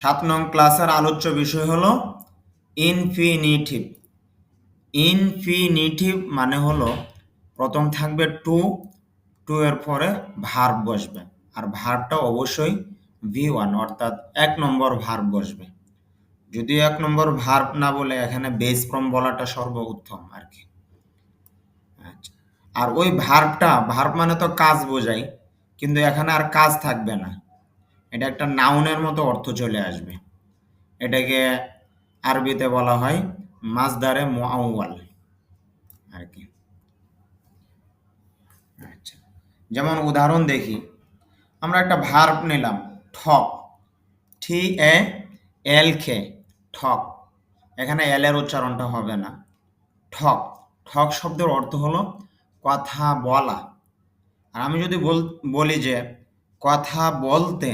7 নং ক্লাসের আলোচ্য বিষয় হলো ইনফিনিটিভ। ইনফিনিটিভ মানে হলো প্রথম থাকবে টু, টু এর পরে ভার্ব বসবে, আর ভার্বটা অবশ্যই V1 অর্থাৎ 1 নম্বর ভার্ব বসবে। যদি 1 নম্বর ভার্ব না বলে এখানে বেস ফর্ম বলাটা সর্বোত্তম আর কি। আচ্ছা, আর ওই ভার্ব মানে তো কাজ বোঝায়, কিন্তু এখানে আর কাজ থাকবে না, এটা একটা নাউনের মতো অর্থ চলে আসবে। এটাকে আরবিতে বলা হয় মাজদারে মুআওয়াল আর কি। আচ্ছা, যেমন উদাহরণ দেখি, আমরা একটা ভার্ব নিলাম ঠক, TALK, ঠক। এখানে এল এর উচ্চারণটা হবে না, ঠক। ঠক শব্দের অর্থ হলো কথা বলা। আর আমি যদি বলি যে কথা বলতে,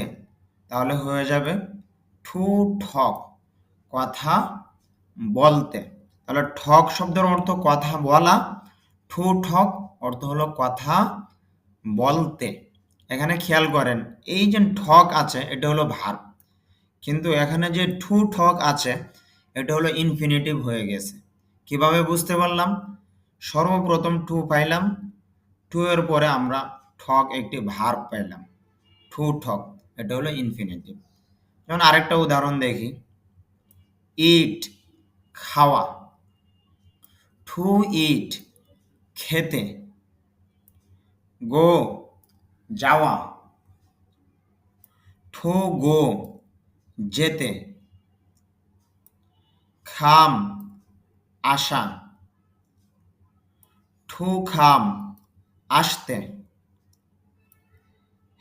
তাহলে হয়ে যাবে টু ঠক, কথা বলতে। তাহলে ঠক শব্দের অর্থ কথা বলা, টু ঠক অর্থ হলো কথা বলতে। এখানে খেয়াল করেন, এই যে ঠক আছে এটা হলো ভার্ব, কিন্তু এখানে যে টু ঠক আছে এটা হলো ইনফিনিটিভ হয়ে গেছে। কিভাবে বুঝতে পারলাম? সর্বপ্রথম টু পাইলাম, টু এর পরে আমরা ঠক একটি ভার্ব পাইলাম, টু ঠক, এটা হলো ইনফিনিটিভ। যেমন আরেকটা উদাহরণ দেখি, ইট, খাওয়া, টু ইট, খেতে, গো, যাওয়া, টু গো, যেতে, খাম, আসা, টু খাম, আসতে,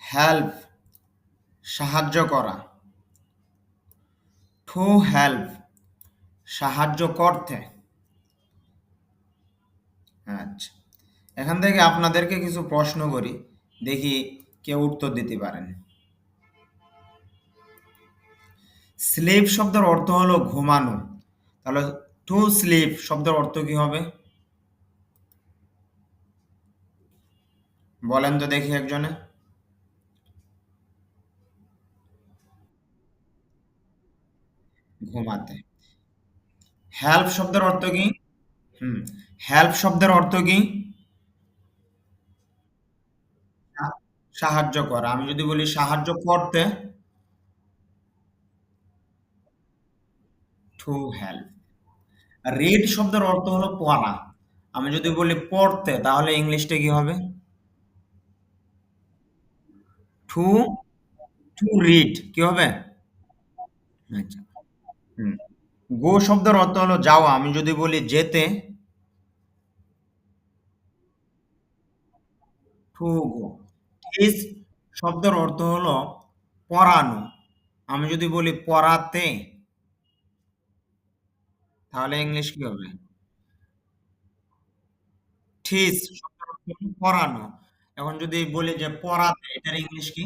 হেল্প, সাহায্য করা, টু হেল্প, সাহায্য করতে। আচ্ছা, এখান থেকে আপনাদেরকে কিছু প্রশ্ন করি, দেখি কেউ উত্তর দিতে পারেন। স্লিপ শব্দের অর্থ হলো ঘুমানো, তাহলে টু স্লিপ শব্দের অর্থ কি হবে? বলেন তো দেখি একজনে। ঘুমাতে। হেল্প শব্দের অর্থ কি? হুম, হেল্প শব্দের অর্থ কি? সাহায্য করা। আমি যদি বলি সাহায্য করতে, টু হেল্প। রিড শব্দের অর্থ হলো পড়া। আমি যদি বলি পড়তে, তাহলে ইংলিশটা কি হবে? টু টু রিড কি হবে? আচ্ছা, হুম। গো শব্দের অর্থ হলো যাওয়া। আমি যদি বলি যেতে, টু গো। টিচ শব্দের অর্থ হলো পড়ানো। আমি যদি বলি পড়াতে, তাহলে ইংলিশ কি হবে? টিচ শব্দের অর্থ হলো পড়ানো। এখন যদি বলি যে পড়াতে, এটার ইংলিশ কি?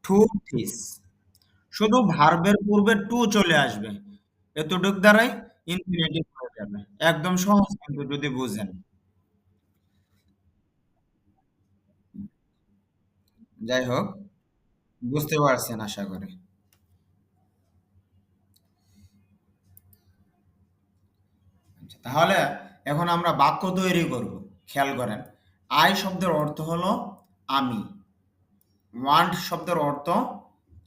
To teach. শুধু ভার্বের পূর্বে টু চলে আসবে, এতটুক দ্বারাই ইনফিনিটিভ হয়ে যাবে। একদম সহজ কিন্তু যদি বুঝেন। যাই হোক, বুঝতে পারছেন আশা করি। আচ্ছা, তাহলে এখন আমরা বাক্য তৈরি করব। খেয়াল করেন, আই শব্দের অর্থ হলো আমি, ওয়ান্ট শব্দের অর্থ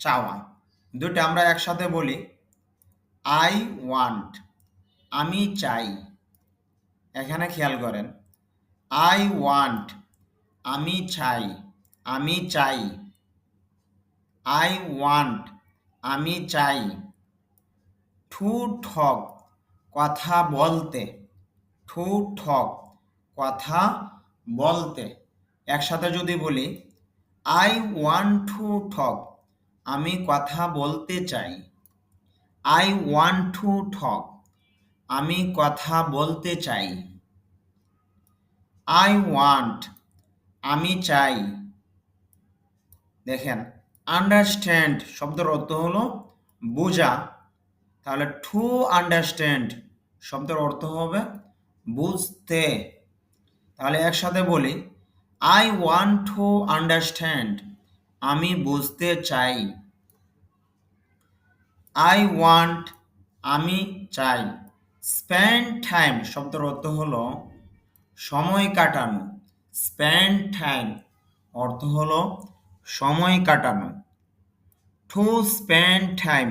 চাওয়া। দুটো আমরা একসাথে বলি, আই ওয়ান্ট, আমি চাই। এখানে খেয়াল করেন, আই ওয়ান্ট, আমি চাই, আমি চাই, আই ওয়ান্ট, আমি চাই। টু ঠক, কথা বলতে, টু ঠক, কথা বলতে। একসাথে যদি বলি, আই ওয়ান্ট টু টক, আমি কথা বলতে চাই। আই ওয়ান্ট টু টক, আমি কথা বলতে চাই। আই ওয়ান্ট, আমি চাই। দেখেন, আন্ডারস্ট্যান্ড শব্দের অর্থ হলো বোঝা, তাহলে টু আন্ডারস্ট্যান্ড শব্দের অর্থ হবে বুঝতে। তাহলে একসাথে বলি, আই ওয়ান্ট টু আন্ডারস্ট্যান্ড, আমি বুঝতে চাই। আই ওয়ান্ট আমি চাই। স্পেন্ড টাইম শব্দের অর্থ হলো সময় কাটানো। স্পেন্ড টাইম অর্থ হলো সময় কাটানো। টু স্পেন্ড টাইম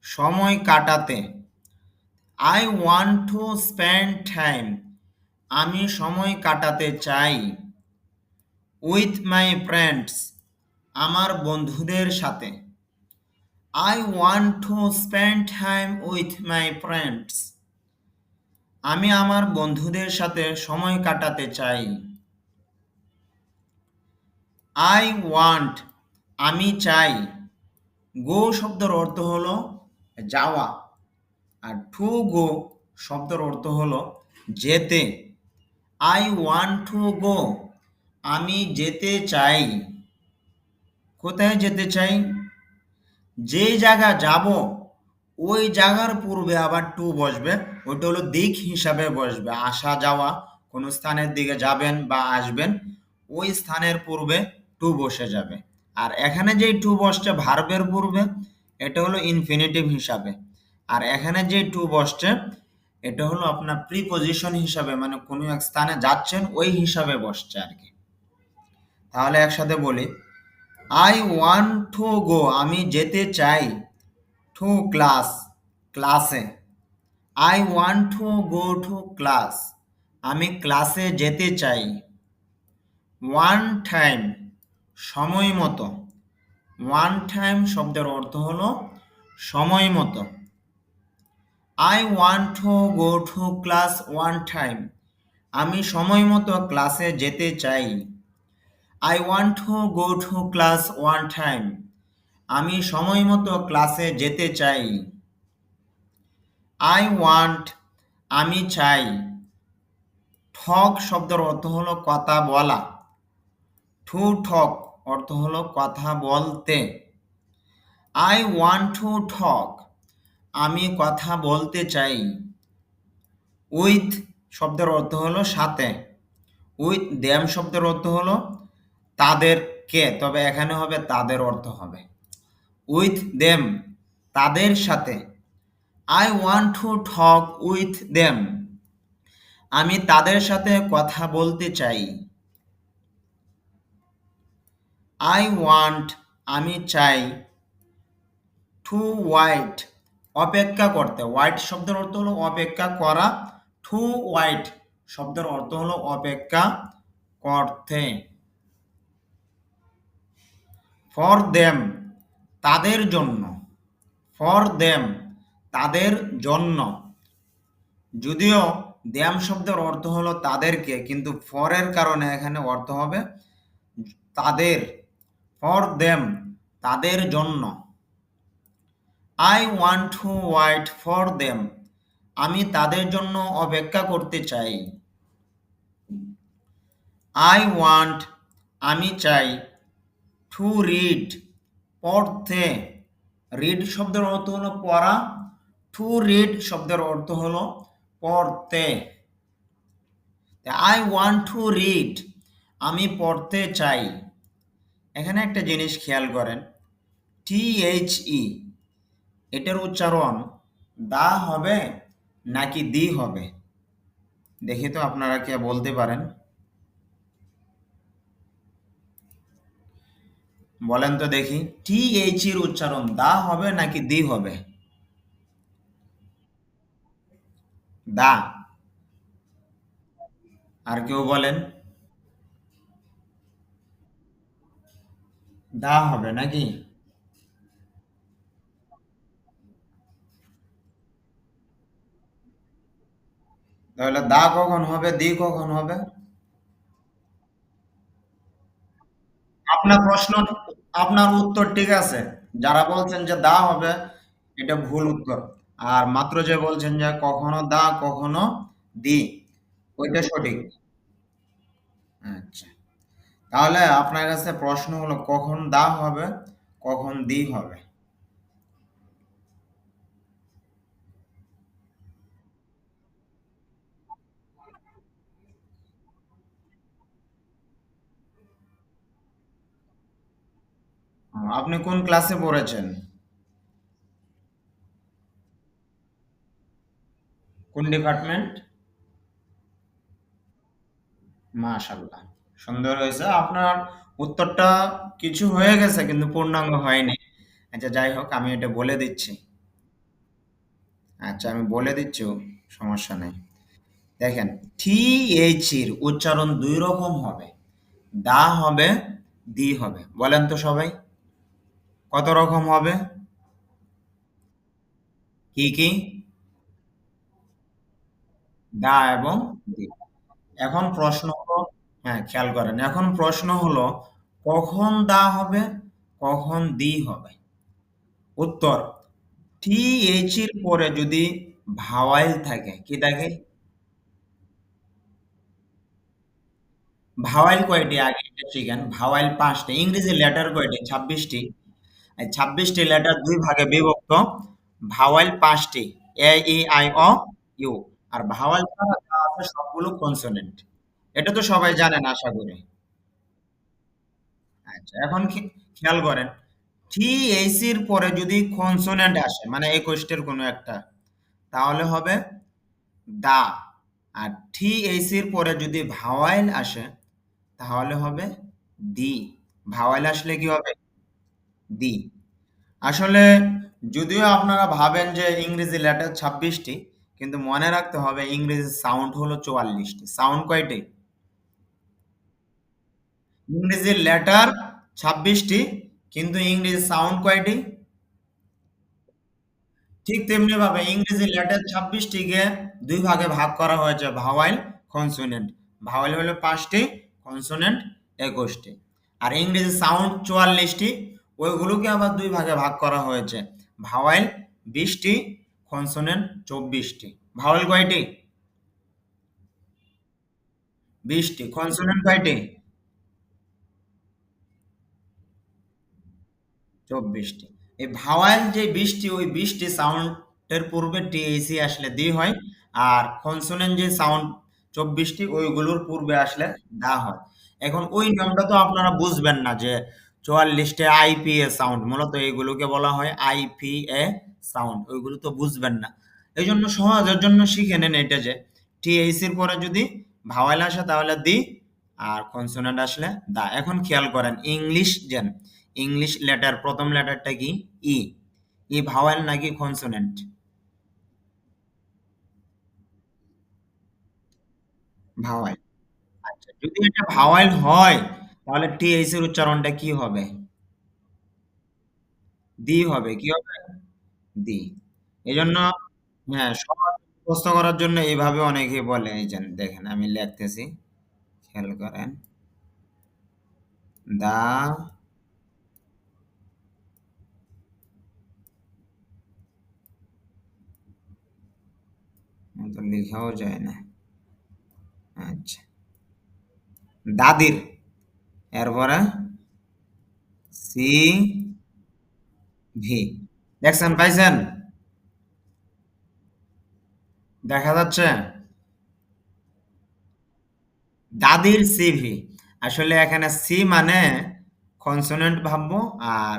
সময় কাটাতে। I want to spend time আমি সময় কাটাতে চাই। উইথ মাই ফ্রেন্ডস আমার বন্ধুদের সাথে। I want to spend time with my friends আমি আমার বন্ধুদের সাথে সময় কাটাতে চাই। আই ওয়ান্ট আমি চাই। গো শব্দের অর্থ হলো যাওয়া, আর টু গো শব্দের অর্থ হলো যেতে। আই ওয়ান্ট টু গো আমি যেতে চাই। কোথায় যেতে চাই? যে জায়গা যাব ওই জায়গার পূর্বে আবার টু বসবে, ওইটা হলো দিক হিসাবে বসবে। আসা যাওয়া, কোনো স্থানের দিকে যাবেন বা আসবেন, ওই স্থানের পূর্বে টু বসে যাবে। আর এখানে যেই টু বসছে ভার্বের পূর্বে, এটা হলো ইনফিনিটিভ হিসাবে। আর এখানে যে টু বসছে এটা হলো আপনার প্রিপজিশন হিসাবে, মানে কোনো এক স্থানে যাচ্ছেন ওই হিসাবে বসছে আর কি। তাহলে একসাথে বলি, আই ওয়ান্ট টু গো আমি যেতে চাই। টু ক্লাস ক্লাসে। I want two go two class আমি ক্লাসে যেতে চাই। ওয়ান টাইম সময় মতো। ওয়ান টাইম শব্দের অর্থ হলো সময় মতো। I want two go two class one time আমি সময় মতো ক্লাসে যেতে চাই। I want two go two class one time আমি সময় মতো ক্লাসে যেতে চাই। আই ওয়ান্ট আমি চাই। ঠক শব্দের অর্থ হলো কথা বলা। টু ঠক অর্থ হলো কথা বলতে। আই ওয়ান্ট টু ঠক আমি কথা বলতে চাই। উইথ শব্দের অর্থ হলো সাথে। উইথ দেম শব্দের অর্থ হলো তাদেরকে, তবে এখানে হবে তাদের অর্থ হবে। উইথ দেম তাদের সাথে। I want to talk with them আমি তাদের সাথে কথা বলতে চাই। আই ওয়ান্ট আমি চাই। টু ওয়াইট অপেক্ষা করতে। ওয়াইট শব্দের অর্থ হলো অপেক্ষা করা। টু ওয়াইট শব্দের অর্থ হলো অপেক্ষা করতে। ফর দেম তাদের জন্য। ফর দেম তাদের জন্য। যদিও দ্যাম শব্দের অর্থ হলো তাদেরকে, কিন্তু ফরের কারণে এখানে অর্থ হবে তাদের। ফর দেম তাদের জন্য। I want two white for them আমি তাদের জন্য অপেক্ষা করতে চাই। আই ওয়ান্ট আমি চাই। টু রিড পড়তে। রিড শব্দের অর্থ হলো পড়া। টু রিড শব্দের অর্থ হলো পড়তে। আই ওয়ান্ট টু রিড আমি পড়তে চাই। এখানে একটা জিনিস খেয়াল করেন, টি-এইচ-ই এটার উচ্চারণ দা হবে নাকি দি হবে? দেখি তো আপনারা কে বলতে পারেন। বলেন তো দেখি, টি-এইচ-ইর উচ্চারণ দা হবে নাকি দি হবে? দা। আর কেউ বলেন? দা হবে নাকি? তাহলে দা কখন হবে, দি কখন হবে? আপনার প্রশ্ন, আপনার উত্তর ঠিক আছে। যারা বলছেন যে দা হবে এটা ভুল উত্তর। আর মাত্র যে বলছেন যে কখনো দা কখনো দি, ওইটা সঠিক। আচ্ছা, তাহলে আপনার কাছে প্রশ্ন হলো কখন দা হবে কখন দি হবে? আপনি কোন ক্লাসে পড়েছেন? কোন ডিপার্টমেন্ট? মাশাআল্লাহ, সুন্দর হয়েছে আপনার উত্তরটা। কিছু হয়ে গেছে কিন্তু পূর্ণাঙ্গ হয়নি। আচ্ছা যাই হোক, আমি এটা বলে দিচ্ছি। আচ্ছা আমি বলে দিচ্ছি, সমস্যা নেই। দেখেন, টি এইচ এর উচ্চারণ দুই রকম হবে, দা হবে, দি হবে। বলেন তো সবাই, কত রকম হবে? কি কি? দা এবং দি। এখন প্রশ্ন হলো, হ্যাঁ খেয়াল করেন, এখন প্রশ্ন হলো কখন দা হবে, কখন দি হবে। উত্তর, টি এইচ এর পরে যদি ভাওয়াইল থাকে, কি থাকে? ভাওয়াইল কয়টি আগে এটা শিখেন। ভাওয়াইল 5টি। ইংরেজি লেটার কয়টি? 26টি। এই 26টি লেটার দুই ভাগে বিভক্ত। ভাওয়াইল 5টি, A E I O U. আর ভাওয়াইল ছাড়া যা আছে সবগুলো কনসোনেন্ট। এটা তো সবাই জানেন আশা করি। আচ্ছা এখন খেয়াল করেন, টি এইচ এর পরে যদি কনসোনেন্ট আসে মানে 21টের কোনো একটা, তাহলে হবে দা। আর টি এইচ এর পরে যদি ভাওয়াইল আসে তাহলে হবে দি। ভাওয়াইল আসলে কি হবে? দি। আসলে যদিও আপনারা ভাবেন যে ইংরেজি লেটার 26টি, কিন্তু মনে রাখতে হবে ইংরেজি সাউন্ড হলো 44টি। সাউন্ড কয়টি? ইংরেজি লেটার 26টি, কিন্তু ইংরেজি সাউন্ড কয়টি? ঠিক তেমনি ভাবে ইংরেজি লেটার 26টিকে দুই ভাগে ভাগ করা হয়েছে, ভাওয়াইল, কনসোনেন্ট। ভাওয়াইল হলো 5টি, কনসোনেন্ট 21টি। আর ইংরেজি সাউন্ড 44টি, ওইগুলোকে আবার দুই ভাগে ভাগ করা হয়েছে, ভাওয়াইল 20টি, কনসোনেন্ট 24টি। ভাওয়াইল কয়টি? 20টি। কনসোনেন্ট কয়টি? 24টি। এই ভাওয়াইল যে 20টি, ওই 20টি সাউন্ডের পূর্বে টিএসি আসলে দি হয়। আর কনসোনেন্ট যে সাউন্ড 24টি, ওইগুলোর পূর্বে আসলে দা হয়। এখন ওই নিয়মটা তো আপনারা বুঝবেন না যে 44টা আইপিএ সাউন্ড, মূলত এগুলোকে বলা হয় আইপিএ সাউন্ড, ওইগুলো তো বুঝবেন না। এই জন্য সহজের জন্য শিখে নেন এটা যে টিএসির পরে যদি ভাওয়াইল আসে তাহলে দি, আর কনসোনেন্ট আসলে দা। এখন খেয়াল করেন, ইংলিশ যেন, ইংলিশ লেটার প্রথম লেটারটা কি? ই। ই ভাওয়েল নাকি কনসোনেন্ট? ভাওয়েল। আচ্ছা যদি এটা ভাওয়েল হয় তাহলে টিএইচ এর উচ্চারণটা কি হবে? দি হবে। কি হবে? দি। এজন্য হ্যাঁ, সহজ মুখস্থ করার জন্য এইভাবে অনেকে বলে। এই যে দেখেন আমি লিখতেছি, খেয়াল করেন, দা, তো লেখাও যায় না। আচ্ছা, দাদির, এরপরে সি ভি। দেখছেন, পাইছেন? দেখা যাচ্ছে? দাদির সিভি। আসলে এখানে সি মানে কনসোনেন্ট ভাববো, আর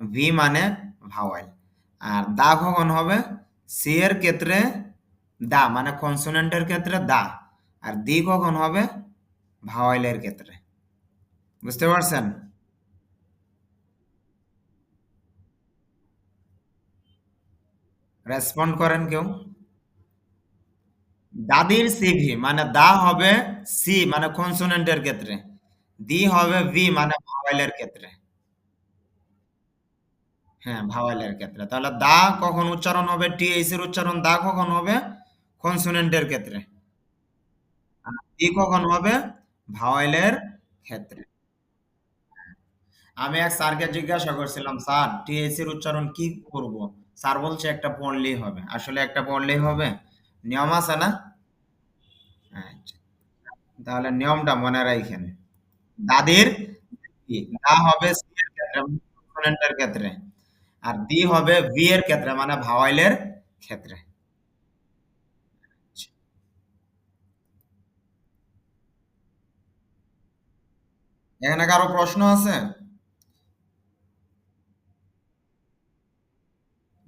ভি মানে ভাওয়েল। আর দা কখন হবে? সি এর ক্ষেত্রে দা মানে কনসোনেন্টের ক্ষেত্রে দা। আর দি কখন হবে? ভাওয়েলের ক্ষেত্রে। বুঝতে পারছেন? রেসপন্ড করেন কেউ? দাদির সিভি মানে দা হবে সি মানে কনসোনেন্টের ক্ষেত্রে, দি হবে ভি মানে ভাওয়েলের ক্ষেত্রে। হ্যাঁ, ভাওয়েলের ক্ষেত্রে। তাহলে দা কখন উচ্চারণ হবে? টিএইচ এর উচ্চারণ দা কখন হবে? কনসোনেন্টের ক্ষেত্রে। আর ই কখন হবে? ভাওয়েলের ক্ষেত্রে। আমি এক স্যারকে জিজ্ঞাসা করছিলাম, স্যার টিএইচ এর উচ্চারণ কি করব? স্যার বলছে একটা পড়লেই হবে। আসলে একটা পড়লেই হবে? নিয়ম আছে না? আচ্ছা, তাহলে নিয়মটা মনে রাখেন। দাদির কি? দা হবে সি এর ক্ষেত্রে মানে কনসোনেন্টের ক্ষেত্রে। আর দি হবে ভি এর ক্ষেত্রে মানে ভাওয়েলের ক্ষেত্রে। এখানে কারো প্রশ্ন আছে?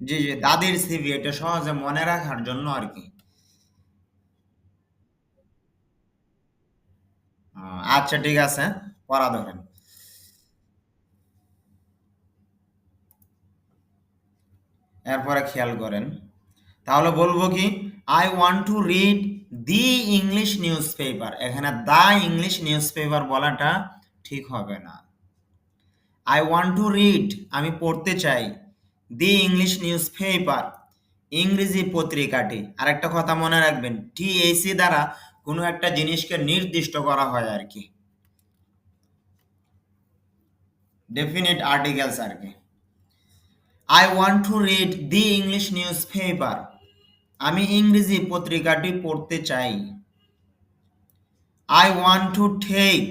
জি জি, দাদির সিভি, এটা সহজে মনে রাখার জন্য আর কি। আচ্ছা ঠিক আছে, পড়া ধরেন। এরপরে খেয়াল করেন, তাহলে বলবো কি, I want to read the English news paper. এখানে দ্য ইংলিশ নিউজ পেপার বলাটা ঠিক হবে না। আই ওয়ান্ট টু রিড, আমি পড়তে চাই, দি ইংলিশ নিউজ পেপার, ইংরেজি পত্রিকাটি। আরেকটা কথা মনে রাখবেন, টিএসি দ্বারা কোনো একটা জিনিসকে নির্দিষ্ট করা হয় আর কি, ডেফিনিট আর্টিকেলস আর কি। I want to read the English newspaper, আমি ইংরেজি পত্রিকাটি পড়তে চাই। I want to take,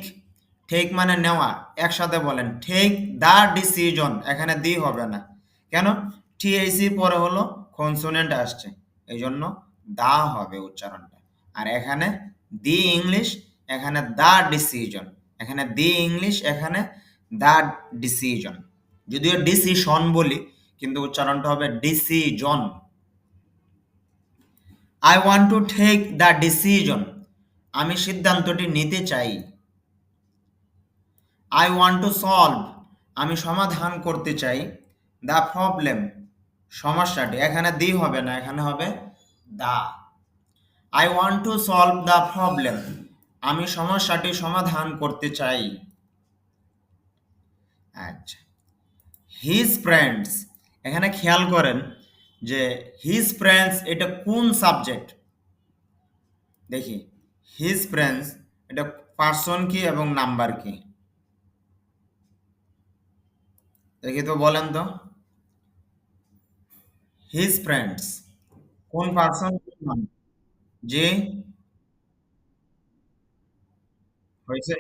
take মানে নেওয়া, একসাথে বলেন, টেক দ্য ডিসিশন। এখানে দি হবে না, কেন? টিএসি পরে হলো কনসোনেন্ট আসছে, এই জন্য দা হবে উচ্চারণটা। আর এখানে দি ইংলিশ, এখানে দ্য ডিসিশন, এখানে দি ইংলিশ, এখানে দ্য ডিসিশন। যদিও ডিসিশন বলি, কিন্তু উচ্চারণটা হবে decision. I want to take the decision, আমি সিদ্ধান্তটি নিতে চাই। আই ওয়ান্ট টু সলভ, আমি সমাধান করতে চাই, দ্য প্রবলেম, সমস্যাটি। এখানে দি হবে না, এখানে হবে the. I want to solve the problem, আমি সমস্যাটি সমাধান করতে চাই। আচ্ছা, হিজ ফ্রেন্ডস, এখানে খেয়াল করেন যে হিজ ফ্রেন্ডস এটা কোন সাবজেক্ট। দেখি, হিজ ফ্রেন্ডস এটা পার্সন কি এবং নাম্বার কি, দেখি তো, বলেন তো। হিজ ফ্রেন্ডস কোন পার্সন, কোন নাম্বার? জি, হয়েছে।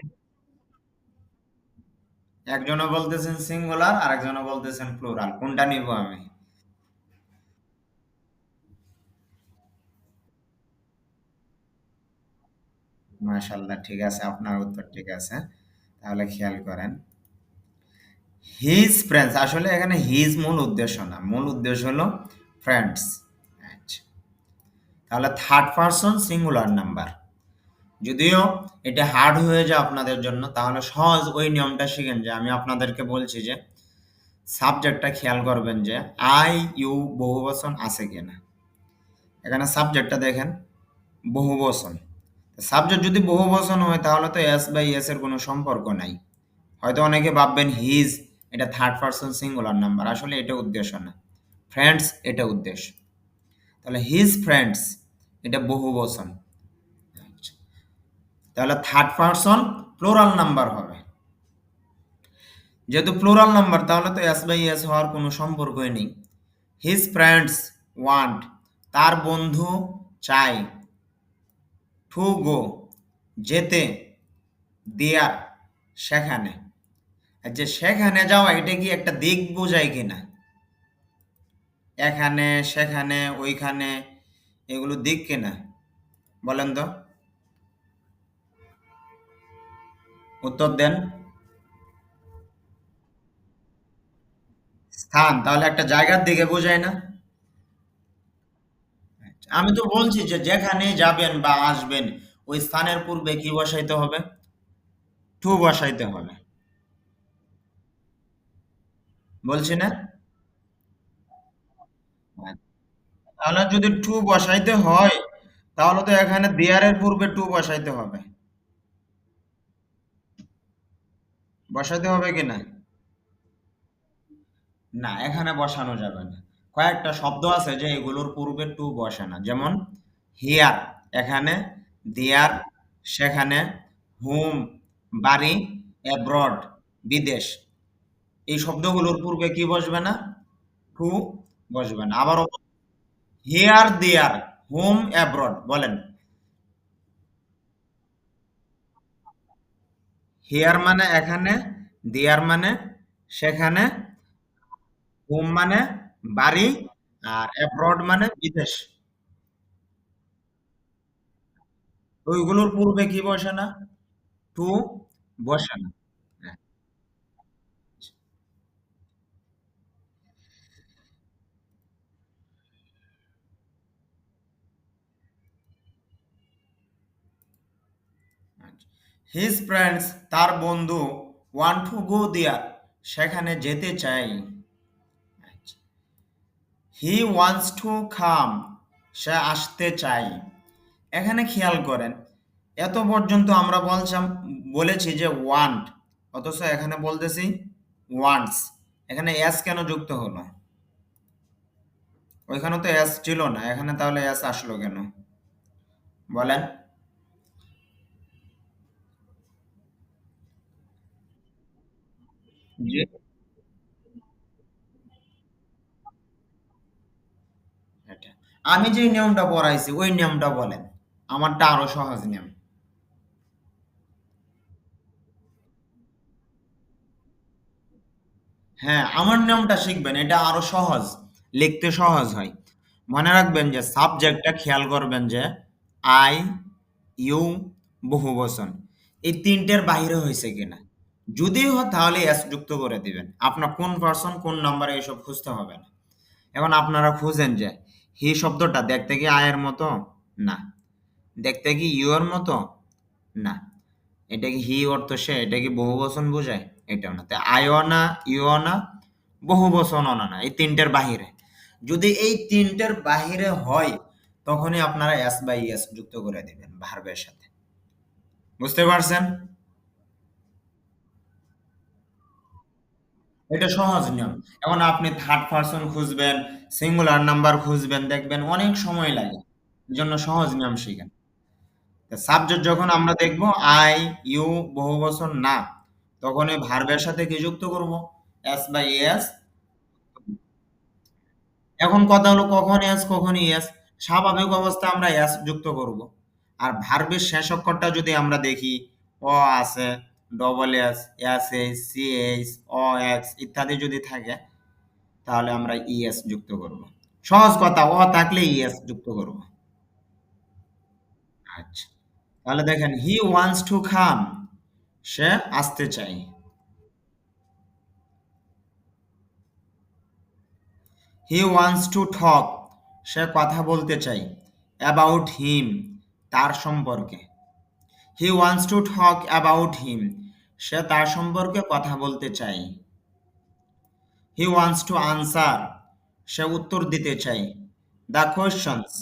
একজনে বলতেছেন সিঙ্গুলার, আরেকজনে বলতেছেন প্লুরাল, কোনটা নিব আমি? মাশাআল্লাহ, ঠিক আছে, আপনার উত্তর ঠিক আছে। তাহলে খেয়াল করেন, হিজ ফ্রেন্ডস, আসলে এখানে হিজ মূল উদ্দেশ্য না, মূল উদ্দেশ্য হলো ফ্রেন্ডস। আচ্ছা, তাহলে থার্ড পারসন সিঙ্গুলার নাম্বার। যদিও এটা হার্ড হয়ে যায় আপনাদের জন্য, তাহলে সহজ ওই নিয়মটা শিখেন যে আমি আপনাদেরকে বলছি যে সাবজেক্টটা খেয়াল করবেন যে আই ইউ বহুবচন আছে কিনা। এখানে সাবজেক্টটা দেখেন, বহুবচন। সাবজেক্ট যদি বহুবচন হয় তাহলে তো এস বাই এস এর কোনো সম্পর্ক নাই। হয়তো অনেকে ভাববেন হিজ এটা থার্ড পারসন সিঙ্গুলার নাম্বার, আসলে এটা উদ্দেশ্য না। ফ্রেন্ডস এটা উদ্দেশ্য। তাহলে হিজ ফ্রেন্ডস এটা বহুবচন, তাহলে থার্ড পারসন প্লুরাল নাম্বার হবে। যেহেতু প্লুরাল নাম্বার, তাহলে তো এস বাই এস হওয়ার কোনো সম্পর্কই নেই। হিজ ফ্রেন্ডস ওয়ান্ট, তার বন্ধু চায়, টু গো যেতে, দেয়ার সেখানে। আচ্ছা, সেখানে যাওয়া এটা কি একটা দিক বোঝায় কিনা? এখানে, সেখানে, ওইখানে, এগুলো দিক কিনা, বলেন তো, উত্তর দেন। স্থান, তাহলে একটা জায়গার দিকে বোঝায় না? আমি তো বলছি যে যেখানে যাবেন বা আসবেন, ওই স্থানের পূর্বে কি বসাইতে হবে? টু বসাইতে হবে, বলছি না? তাহলে যদি টু বসাইতে হয়, তাহলে তো এখানে দেয়ারের পূর্বে টু বসাইতে হবে, বসাইতে হবে কিনা? না, এখানে বসানো যাবে না। কয়েকটা শব্দ আছে যে এগুলোর পূর্বে টু বসে না, যেমন হিয়ার, এখানে, দেয়ার, সেখানে, হোম, বাড়ি, অ্যাব্রড, বিদেশ। এই শব্দগুলোর পূর্বে কি বসবে না? টু বসবে না। আবারও, হিয়ার, দেয়ার, হোম, অ্যাব্রড, বলেন। হিয়ার মানে এখানে, দেয়ার মানে সেখানে, হোম মানে বাড়ি, আর অ্যাব্রড মানে বিদেশ। ওইগুলোর পূর্বে কি বসে না? টু বসে না। হ্যাঁ, হিজ ফ্রেন্ডস তার বন্ধু ওয়ান্ট টু গো দেয়ার সেখানে যেতে চাই। হি ওয়ান্টস টু কাম সে আসতে চাই। এখানে খেয়াল করেন, এত পর্যন্ত আমরা বলেছি যে ওয়ান্ট, অথচ এখানে বলতেছি ওয়ান্টস। এখানে এস কেন যুক্ত হলো? ওইখানে তো এস ছিল না, এখানে তাহলে এস আসলো কেন বলেন? জি। এটা আমি যে নিয়মটা পড়াইছি ওই নিয়মটা বলেন, আমারটা আরো সহজ নিয়ম। হ্যাঁ, আমার নিয়মটা শিখবেন, এটা আরো সহজ, লিখতে সহজ হয়। মনে রাখবেন যে সাবজেক্টটা খেয়াল করবেন যে আই, ইউ, বহুবচন এই তিনটের বাইরে হয়েছে কিনা। যদি হয় তাহলে এস যুক্ত করে দিবেন। আপনার কোন পার্সন কোন নাম্বারে এসব খুঁজতে হবে না। এখন আপনারা খুঁজেন যে হি শব্দটা দেখতে কি আয়ের মতো? না। দেখতে কি ইউ এর মতো? না। এটা কি হি অর্থ সে? এটা কি বহুবচন বোঝায়? এটাও না। তাই আইও না, ইও না, বহুবচনও না, এই তিনটের বাহিরে। যদি এই তিনটের বাহিরে হয় তখনই আপনারা এস বাই এস যুক্ত করে দিবেন ভার্বের সাথে। বুঝতে পারছেন? এটা সহজ নিয়ম। এখন আপনি থার্ড পারসন খুঁজবেন, সিঙ্গুলার নাম্বার খুঁজবেন, দেখবেন অনেক সময় লাগে। এজন্য সহজ নিয়ম শিখেন। সাবজেক্ট যখন আমরা দেখব আই, ইউ, বহুবচন না, তখন এই ভার্বের সাথে কি যুক্ত করব? S by S. এখন কথা হলো কখন এস কখন ইএস। স্বাভাবিক অবস্থায় আমরা এস যুক্ত করব। আর ভার্বের শেষ অক্ষরটা যদি আমরা দেখি অ আছে, double S, S H, C H, O X ইত্যাদি যদি থাকে তাহলে আমরা ইএস যুক্ত করব। সহজ কথা, অ থাকলে ইএস যুক্ত করব। আচ্ছা, তাহলে দেখেন হি ওয়ান্টস টু কাম সে আসতে চায়। হি ওয়ান্টস টু টক সে কথা বলতে চায়। অ্যাবাউট হিম তার সম্পর্কে। He wants to talk about him সে তার সম্পর্কে কথা বলতে চায়। হি ওয়ান্টস টু আনসার সে উত্তর দিতে চায়। দ্য কোয়েশ্চনস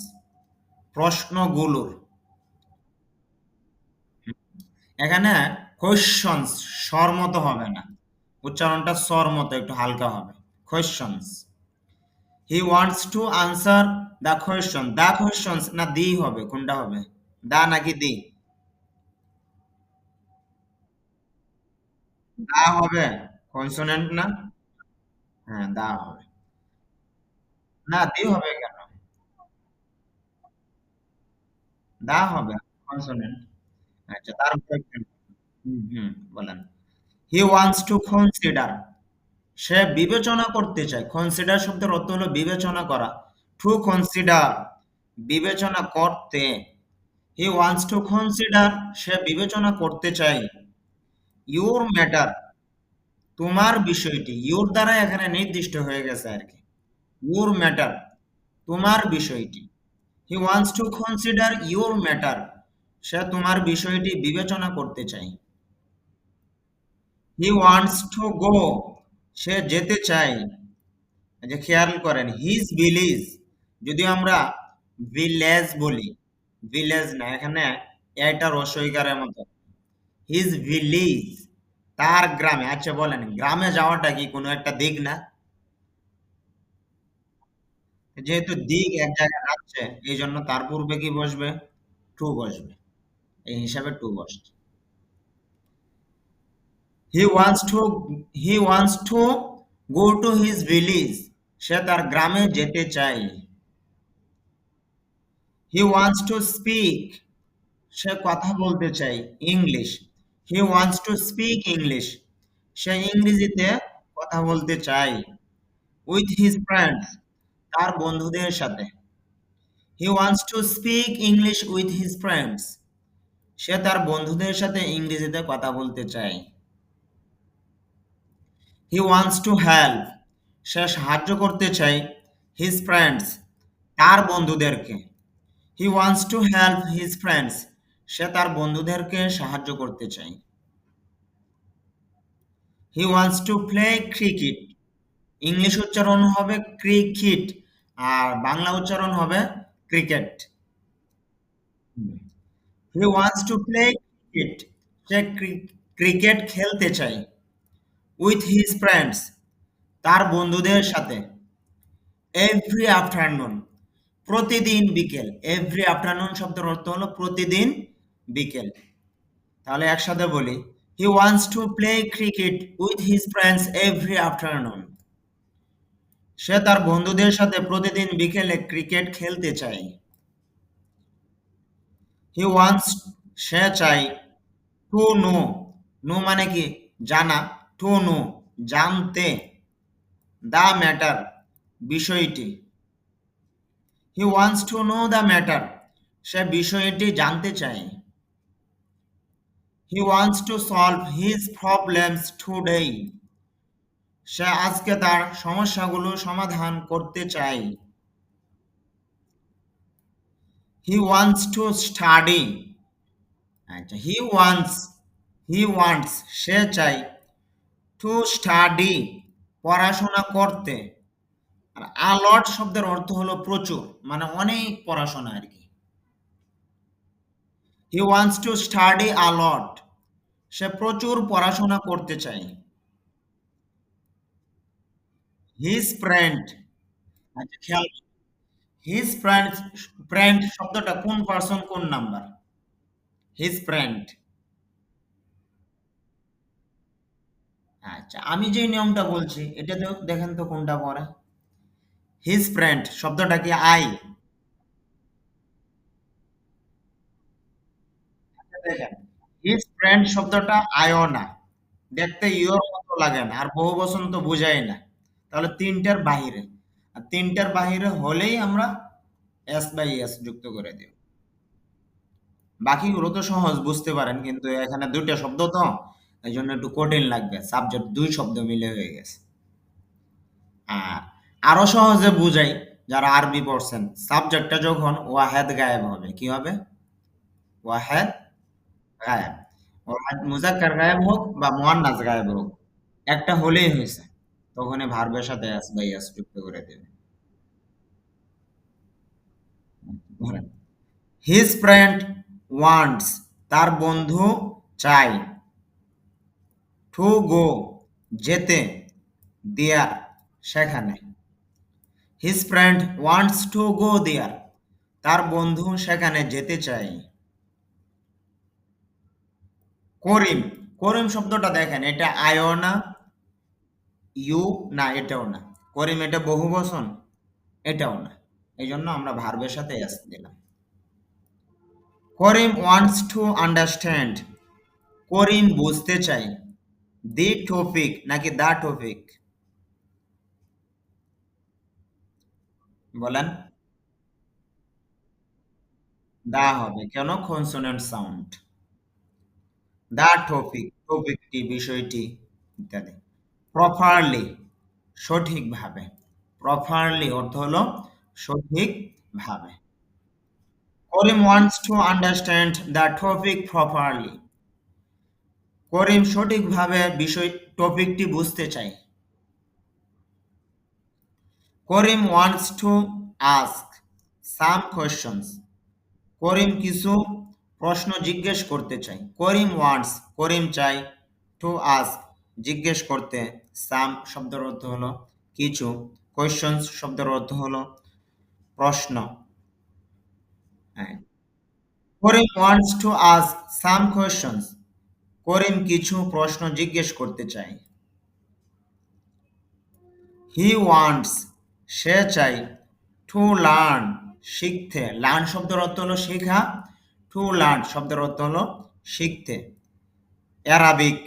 প্রশ্নগুলোর। এখানে কোয়েশ্চনস স্বর মতো হবে না, উচ্চারণটা স্বর মতো একটু হালকা হবে। Questions. He wants to answer the question. The questions না দি হবে, কোনটা হবে? দা নাকি দি? দা হবে, কনসোনেন্ট না? হ্যাঁ, দা হবে। না, দি হবে কেন? দা হবে, কনসোনেন্ট। আচ্ছা, তারপরে হুম, হুম, বলেন। হি ওয়ান্টস টু কনসিডার সে বিবেচনা করতে চায়। কনসিডার শব্দের অর্থ হলো বিবেচনা করা। টু কনসিডার বিবেচনা করতে। হি ওয়ান্টস টু কনসিডার সে বিবেচনা করতে চায়। ইউর ম্যাটার তোমার বিষয়টি, ইউর দ্বারা এখানে নির্দিষ্ট হয়ে গেছে আর কি। ইউর ম্যাটার তোমার বিষয়টি। He wants to consider your matter সে তোমার বিষয়টি বিবেচনা করতে চায়। হি ওয়ান্টস টু গো সে যেতে চায়। এই যে খেয়াল করেন হিজ ভিলেজ, যদি আমরা ভিলেজ বলি, ভিলেজ না, এখানে এটা রসইকারের মতো। হিজ ভিলেজ তার গ্রামে। আচ্ছা বলেন, গ্রামে যাওয়াটা কি কোনো একটা দিক না? যেহেতু দিক এক জায়গায় যাচ্ছে এই জন্য তার পূর্বে কি বসবে? টু বসবে। এই হিসাবে টু বসছে। He wants to he wants to go to his village সে তার গ্রামে যেতে চায়। হি ওয়ান্টস টু স্পিক সে কথা বলতে চায় English. He wants to speak English সে ইংরেজিতে কথা বলতে চায়। উইথ হিজ ফ্রেন্ডস তার বন্ধুদের সাথে। He wants to speak English with his friends সে তার বন্ধুদের সাথে ইংরেজিতে কথা বলতে চায়। হি ওয়ান্টস টু হেল্প সে সাহায্য করতে চায় হিজ ফ্রেন্ডস তার বন্ধুদেরকে। He wants to help his friends সে তার বন্ধুদেরকে সাহায্য করতে চায়। He wants to play cricket. English উচ্চারণ হবে ক্রিকেট, আর বাংলা উচ্চারণ হবে cricket. He wants to play cricket. সে ক্রিকেট খেলতে চায়। উইথ হিজ ফ্রেন্ডস, তার বন্ধুদের সাথে। এভরি আফটারনুন, প্রতিদিন বিকেল। এভরি আফটারনুন শব্দের অর্থ হলো প্রতিদিন বিকেল। তাহলে একসাথে বলি, he wants to play cricket with his friends every afternoon. সে তার বন্ধুদের সাথে প্রতিদিন বিকেলে ক্রিকেট খেলতে চায়। হি ওয়ান্টস, সে চায়। টু নো, নো মানে কি জানা, টু নো জানতে। দ্য ম্যাটার বিষয়টি। He wants to know the matter, সে বিষয়টি জানতে চায়। He wants to solve his problems today, সে আজকে তার সমস্যাগুলো সমাধান করতে চায়। He wants to study. আচ্ছা, হি ওয়ান্টস সে চায়, টু স্টাডি পড়াশোনা করতে। আর আলট শব্দের অর্থ হলো প্রচুর, মানে অনেক পড়াশোনা আর কি। হি ওয়ান্টস টু স্টাডি আলট, সে প্রচুর পড়াশোনা করতে চায়। হিজ ফ্রেন্ড, আচ্ছা খেয়াল, হিজ ফ্রেন্ড, ফ্রেন্ড শব্দটা কোন পার্সন কোন নাম্বার? His friend. আচ্ছা, আমি যে নিয়মটা বলছি এটা দেখেন তো কোনটা পড়ে। হিজ ফ্রেন্ড শব্দটা কি আই? দেখেন, হিজ ফ্রেন্ড শব্দটা আইও না, দেখতে ইওর মতো লাগে না, আর বহু বচন তো বোঝাই না। তাহলে তিনটার বাহিরে, আর তিনটার বাহিরে হলেই আমরা এস বাই এস যুক্ত করে দেব। বাকিগুলো তো সহজ বুঝতে পারেন, কিন্তু এখানে দুইটা শব্দ তো, এই জন্য একটু কঠিন লাগবে। সাবজেক্ট দুই শব্দ মিলে হয়ে গেছে। আর আরো সহজে বুঝাই, যারা আরবি পড়ছেন, সাবজেক্টটা যখন ওয়াহেদ গায়েব হবে, কি হবে? ওয়াহেদ গায়েব। ওয়াহেদ মুজাক্কার গায়েব হোক বা মুয়ান্নাস গায়েব হোক, একটা হলেই হয়েছে, তখনই ভার্বের সাথে এস বাই এস যুক্ত করে দেবে। ধরেন, হিজ ফ্রেন্ড ওয়ান্টস, তার বন্ধু চাই। টু গো যেতে, দেয়ার সেখানে। His friend wants to go there, তার বন্ধু সেখানে যেতে চায়। করিম, করিম শব্দটা দেখেন, এটা আয়ও না, ইউ না, এটাও না। করিম এটা বহু বচন, এটাও না। এই জন্য আমরা ভার্বের সাথে এস দিলাম। করিম ওয়ান্টস টু আন্ডারস্ট্যান্ড, করিম বুঝতে চাই। দি টপিক নাকি দা টপিক? বলেন। দা হবে কেন? Consonant sound. দা টপিক, টপিকটি বিষয়টি ইত্যাদি। প্রপারলি সঠিকভাবে। প্রপারলি অর্থ হলো সঠিকভাবে। Karim wants to understand the topic properly, Karim সঠিকভাবে বিষয় টপিকটি বুঝতে চায়। Karim wants to ask some questions, Karim কিছু প্রশ্ন জিজ্ঞেস করতে চায়। করিম ওয়ান্টস করিম চায়, টু আস্ক জিজ্ঞেস করতে, সাম শব্দের অর্থ হলো কিছু, কোয়েশ্চনস শব্দের অর্থ হলো প্রশ্ন। হ্যাঁ, Karim wants to ask some questions, Karim কিছু প্রশ্ন জিজ্ঞেস করতে চায়। হি ওয়ান্টস সে চায়, টু লার্ন শিখতে। লার্ন শব্দের অর্থ হলো শেখা, টু লার্ন শব্দের অর্থ হলো শিখতে। অ্যারাবিক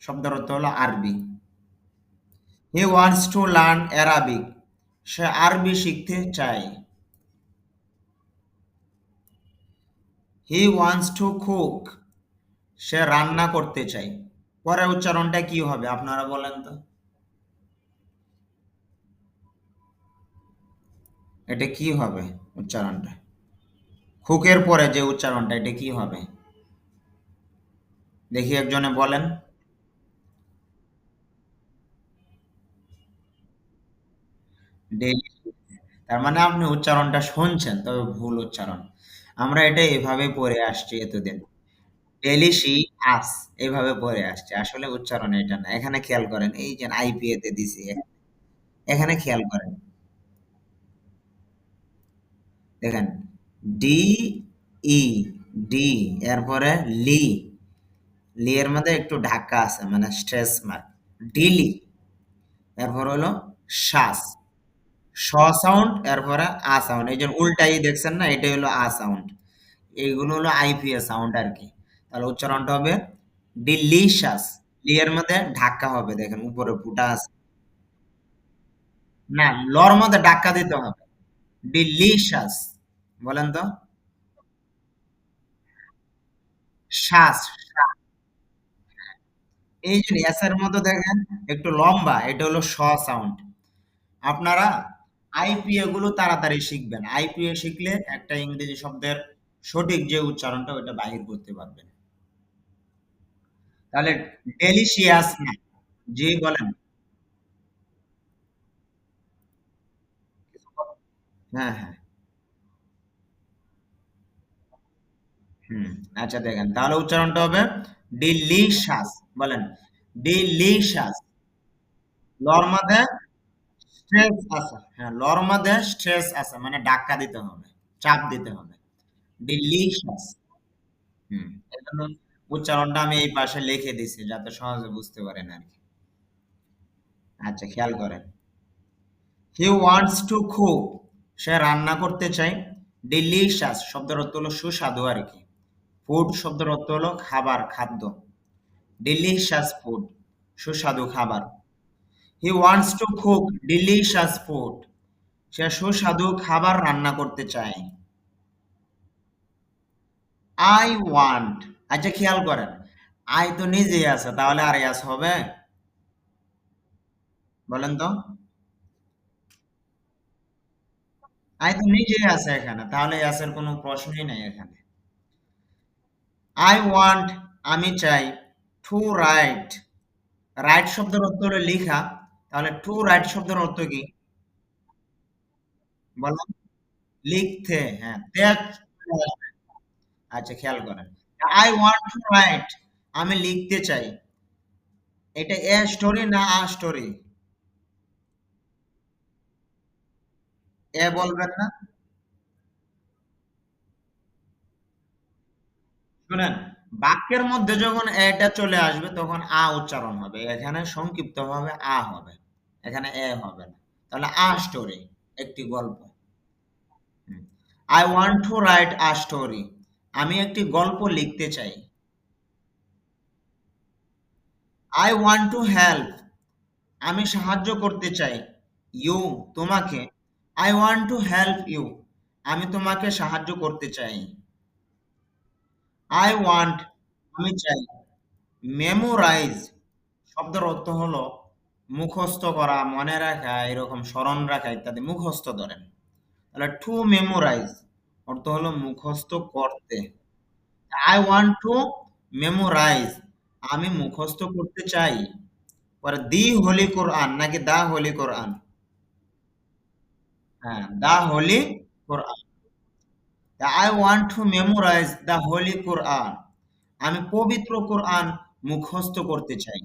শব্দের অর্থ হলো আরবি। He wants to learn Arabic, সে আরবি শিখতে চায়। হি ওয়ান্টস টু কুক, সে রান্না করতে চায়। পরের উচ্চারণটা কি হবে আপনারা বলেন তো? এটা কি হবে উচ্চারণটা? কুকের পরে যে উচ্চারণটা, এটা কি হবে? দেখি একজনে বলেন। ডেইলি। তার মানে আপনি উচ্চারণটা শুনছেন, তবে ভুল উচ্চারণ। আমরা এটা এভাবে পড়ে আসছি এতদিন। ডেলিসি আস এভাবে পড়ে আসছে। আসলে উচ্চারণ এটা না। এখানে খেয়াল করেন, এই যে আইপিএ তে দিছি, এখানে খেয়াল করেন। দেখেন, ডি ই ডি, এরপরে লি, লি এর মধ্যে একটু ধাক্কা আছে, মানে স্ট্রেস মার্ক। ডিলি, এরপর হলো শ্বাস, স সাউন্ড, এরপরে আ সাউন্ড। এই যে উল্টাই দেখছেন না, এটাই হলো আ সাউন্ড। এইগুলো হলো আইপিএ সাউন্ড আর কি। তাহলে উচ্চারণটা হবে ডিলিশাস। লি এর মধ্যে ধাক্কা হবে, দেখেন উপরে ফুটা আছে। না, লর মধ্যে ধাক্কা দিতে হবে। ডিলিশাস। বলেন তো। শ্বাস। এই যে এস এর মতো দেখেন একটু লম্বা, এটা হলো স সাউন্ড। আপনারা আইপিএ গুলো তাড়াতাড়ি শিখবেন। আইপিএ শিখলে একটা ইংরেজি শব্দের সঠিক যে উচ্চারণটা ওটা বাহির করতে পারবেন। তাহলে ডেলিশিয়াস না। জি বলেন। হ্যাঁ, হ্যাঁ। হুম। আচ্ছা দেখেন, তাহলে উচ্চারণটা হবে ডিলিশাস। বলেন, ডিলিশাস। লর মাঝে স্ট্রেস আছে। হ্যাঁ, লর মাঝে স্ট্রেস আছে, মানে ধাক্কা দিতে হবে, চাপ দিতে হবে। ডিলিশাস। হুম। এজন্য উচ্চারণটা আমি এই পাশে লিখে দিছি যাতে সহজে বুঝতে পারেন আরকি। আচ্ছা খেয়াল করেন। He wants to cook. সে রান্না করতে চায়। ডিলিশাস শব্দের অর্থ হলো সুস্বাদু আরকি। ফুড শব্দের অর্থ হলো খাবার, খাদ্য। ডিলিশাস ফুড, সুস্বাদু খাবার। He wants to cook delicious food. সে সুস্বাদু খাবার রান্না করতে চায়। I want. আচ্ছা খেয়াল করেন। আই তো নিজেই আছে, তাহলে আর ইয়াস হবে? বলেন তো। আই তো নিজেই আছে এখানে, তাহলে ইয়াসের কোনো প্রশ্নই নাই এখানে। আই ওয়ান্ট, আমি চাই। টু রাইট, রাইট শব্দের অর্থ হলো লেখা। তাহলে টু রাইট শব্দের অর্থ কি? বলেন। লিখতে, হ্যাঁ, তে। আচ্ছা খেয়াল করেন। আই ওয়ান্ট টু রাইট, আমি লিখতে চাই। এটা এ স্টোরি না আ স্টোরি? এ বলবেন না। শুনেন, বাক্যের মধ্যে যখন এটা চলে আসবে তখন আ উচ্চারণ হবে, এখানে সংক্ষিপ্ত ভাবে আ হবে, এখানে এ হবে না। তাহলে আ স্টোরি, একটি গল্প। I want two write a story, আমি একটি গল্প লিখতে চাই। আই ওয়ান্ট টু হেল্প, আমি সাহায্য করতে চাই। ইউ, তোমাকে। I want to help you, আমি তোমাকে সাহায্য করতে চাই। আই ওয়ান্ট, আমি চাই। মেমোরাইজ শব্দের অর্থ হলো মুখস্থ করা, মনে রাখা, এরকম স্মরণ রাখা ইত্যাদি, মুখস্থ ধরেন। তাহলে টু মেমোরাইজ অর্থ হলো মুখস্থ করতে। আই ওয়ান্ট টু মেমোরাইজ, আমি মুখস্থ করতে চাই। পরে দি হোলি কোরআন নাকি দা হোলি কোরআন? হ্যাঁ, দা হোলি কোরআন। আই ওয়ান্ট টু মেমোরাইজ দা হোলি কোরআন, আমি পবিত্র কোরআন মুখস্থ করতে চাই।